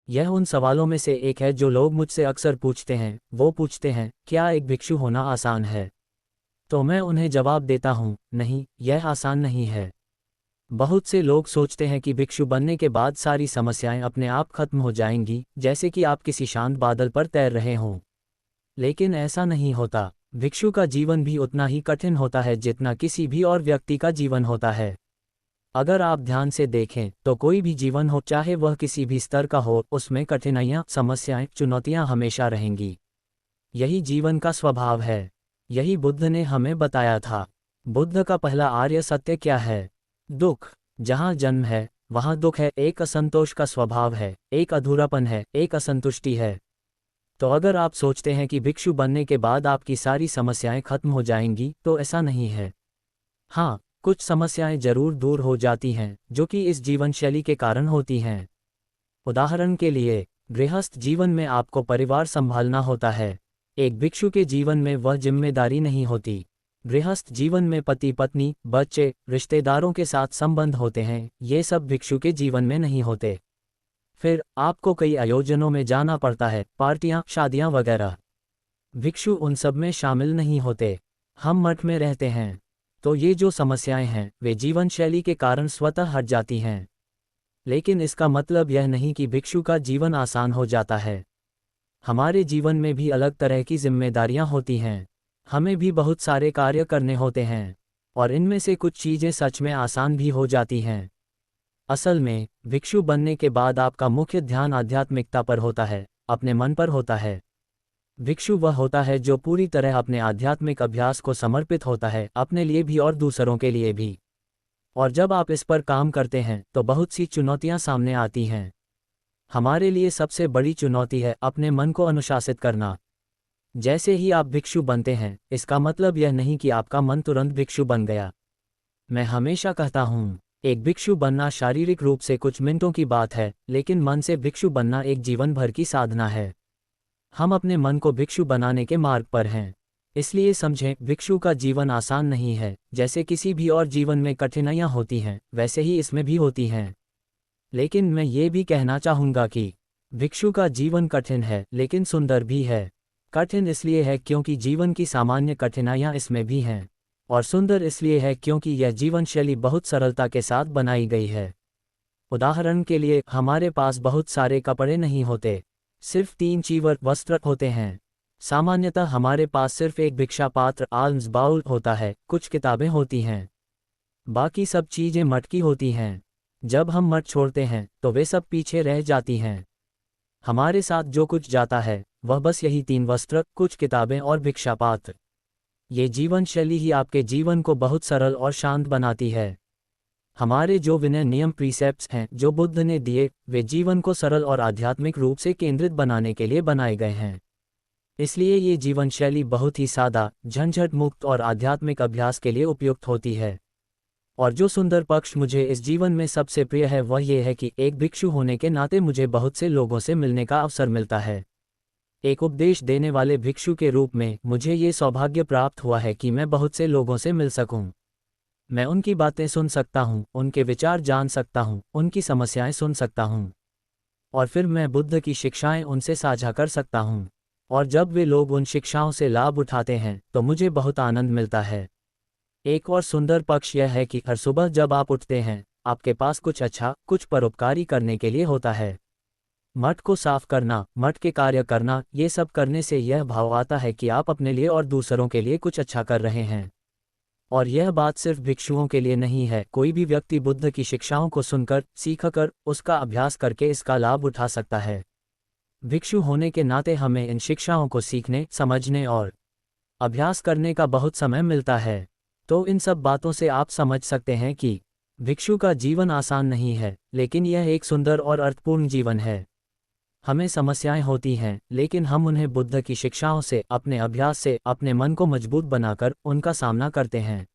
यह उन सवालों में से एक है जो लोग मुझसे अक्सर पूछते हैं। वो पूछते हैं, क्या एक भिक्षु होना आसान है? तो मैं उन्हें जवाब देता हूँ, नहीं, यह आसान नहीं है। बहुत से लोग सोचते हैं कि भिक्षु बनने के बाद सारी समस्याएं अपने आप खत्म हो जाएंगी, जैसे कि आप किसी शांत बादल पर तैर रहे हों। लेकिन ऐसा नहीं होता। भिक्षु का जीवन भी उतना ही कठिन होता है जितना किसी भी और व्यक्ति का जीवन होता है। अगर आप ध्यान से देखें तो कोई भी जीवन हो, चाहे वह किसी भी स्तर का हो, उसमें कठिनाइयाँ, समस्याएं, चुनौतियाँ हमेशा रहेंगी। यही जीवन का स्वभाव है। यही बुद्ध ने हमें बताया था। बुद्ध का पहला आर्य सत्य क्या है? दुख। जहाँ जन्म है वहाँ दुख है, एक असंतोष का स्वभाव है, एक अधूरापन है, एक असंतुष्टि है। तो अगर आप सोचते हैं कि भिक्षु बनने के बाद आपकी सारी समस्याएं खत्म हो जाएंगी, तो ऐसा नहीं है। हाँ, कुछ समस्याएं जरूर दूर हो जाती हैं, जो कि इस जीवन शैली के कारण होती हैं। उदाहरण के लिए, गृहस्थ जीवन में आपको परिवार संभालना होता है। एक भिक्षु के जीवन में वह जिम्मेदारी नहीं होती। गृहस्थ जीवन में पति पत्नी, बच्चे, रिश्तेदारों के साथ संबंध होते हैं, ये सब भिक्षु के जीवन में नहीं होते। फिर आपको कई आयोजनों में जाना पड़ता है, पार्टियां, शादियां वगैरह। भिक्षु उन सब में शामिल नहीं होते। हम मठ में रहते हैं। तो ये जो समस्याएं हैं वे जीवन शैली के कारण स्वतः हट जाती हैं। लेकिन इसका मतलब यह नहीं कि भिक्षु का जीवन आसान हो जाता है। हमारे जीवन में भी अलग तरह की जिम्मेदारियां होती हैं। हमें भी बहुत सारे कार्य करने होते हैं। और इनमें से कुछ चीज़ें सच में आसान भी हो जाती हैं। असल में भिक्षु बनने के बाद आपका मुख्य ध्यान आध्यात्मिकता पर होता है, अपने मन पर होता है। भिक्षु वह होता है जो पूरी तरह अपने आध्यात्मिक अभ्यास को समर्पित होता है, अपने लिए भी और दूसरों के लिए भी। और जब आप इस पर काम करते हैं तो बहुत सी चुनौतियां सामने आती हैं। हमारे लिए सबसे बड़ी चुनौती है अपने मन को अनुशासित करना। जैसे ही आप भिक्षु बनते हैं, इसका मतलब यह नहीं कि आपका मन तुरंत भिक्षु बन गया। मैं हमेशा कहता हूँ, एक भिक्षु बनना शारीरिक रूप से कुछ मिनटों की बात है, लेकिन मन से भिक्षु बनना एक जीवन भर की साधना है। हम अपने मन को भिक्षु बनाने के मार्ग पर हैं। इसलिए समझें, भिक्षु का जीवन आसान नहीं है। जैसे किसी भी और जीवन में कठिनाइयां होती हैं, वैसे ही इसमें भी होती हैं। लेकिन मैं ये भी कहना चाहूँगा कि भिक्षु का जीवन कठिन है, लेकिन सुंदर भी है। कठिन इसलिए है क्योंकि जीवन की सामान्य कठिनाइयाँ इसमें भी हैं। और सुंदर इसलिए है क्योंकि यह जीवन शैली बहुत सरलता के साथ बनाई गई है। उदाहरण के लिए, हमारे पास बहुत सारे कपड़े नहीं होते, सिर्फ 3 चीवर वस्त्र होते हैं। सामान्यतः हमारे पास सिर्फ एक भिक्षा पात्र, आल्म्स बाउल होता है, कुछ किताबें होती हैं। बाकी सब चीज़ें मठ की होती हैं। जब हम मठ छोड़ते हैं तो वे सब पीछे रह जाती हैं। हमारे साथ जो कुछ जाता है वह बस यही 3 वस्त्र, कुछ किताबें और भिक्षा पात्र। ये जीवन शैली ही आपके जीवन को बहुत सरल और शांत बनाती है। हमारे जो विनय नियम प्रीसेप्ट्स हैं जो बुद्ध ने दिए, वे जीवन को सरल और आध्यात्मिक रूप से केंद्रित बनाने के लिए बनाए गए हैं। इसलिए ये जीवन शैली बहुत ही सादा, झंझट मुक्त और आध्यात्मिक अभ्यास के लिए उपयुक्त होती है। और जो सुंदर पक्ष मुझे इस जीवन में सबसे प्रिय है वह ये है कि एक भिक्षु होने के नाते मुझे बहुत से लोगों से मिलने का अवसर मिलता है। एक उपदेश देने वाले भिक्षु के रूप में मुझे ये सौभाग्य प्राप्त हुआ है कि मैं बहुत से लोगों से मिल सकूं। मैं उनकी बातें सुन सकता हूं, उनके विचार जान सकता हूं, उनकी समस्याएं सुन सकता हूं। और फिर मैं बुद्ध की शिक्षाएं उनसे साझा कर सकता हूं। और जब वे लोग उन शिक्षाओं से लाभ उठाते हैं तो मुझे बहुत आनंद मिलता है। एक और सुंदर पक्ष यह है कि हर सुबह जब आप उठते हैं, आपके पास कुछ अच्छा, कुछ परोपकारी करने के लिए होता है। मठ को साफ करना, मठ के कार्य करना, ये सब करने से यह भाव आता है कि आप अपने लिए और दूसरों के लिए कुछ अच्छा कर रहे हैं। और यह बात सिर्फ भिक्षुओं के लिए नहीं है, कोई भी व्यक्ति बुद्ध की शिक्षाओं को सुनकर, सीखकर, उसका अभ्यास करके इसका लाभ उठा सकता है। भिक्षु होने के नाते हमें इन शिक्षाओं को सीखने, समझने और अभ्यास करने का बहुत समय मिलता है। तो इन सब बातों से आप समझ सकते हैं कि भिक्षु का जीवन आसान नहीं है, लेकिन यह एक सुंदर और अर्थपूर्ण जीवन है। हमें समस्याएं होती हैं, लेकिन हम उन्हें बुद्ध की शिक्षाओं से, अपने अभ्यास से, अपने मन को मजबूत बनाकर उनका सामना करते हैं।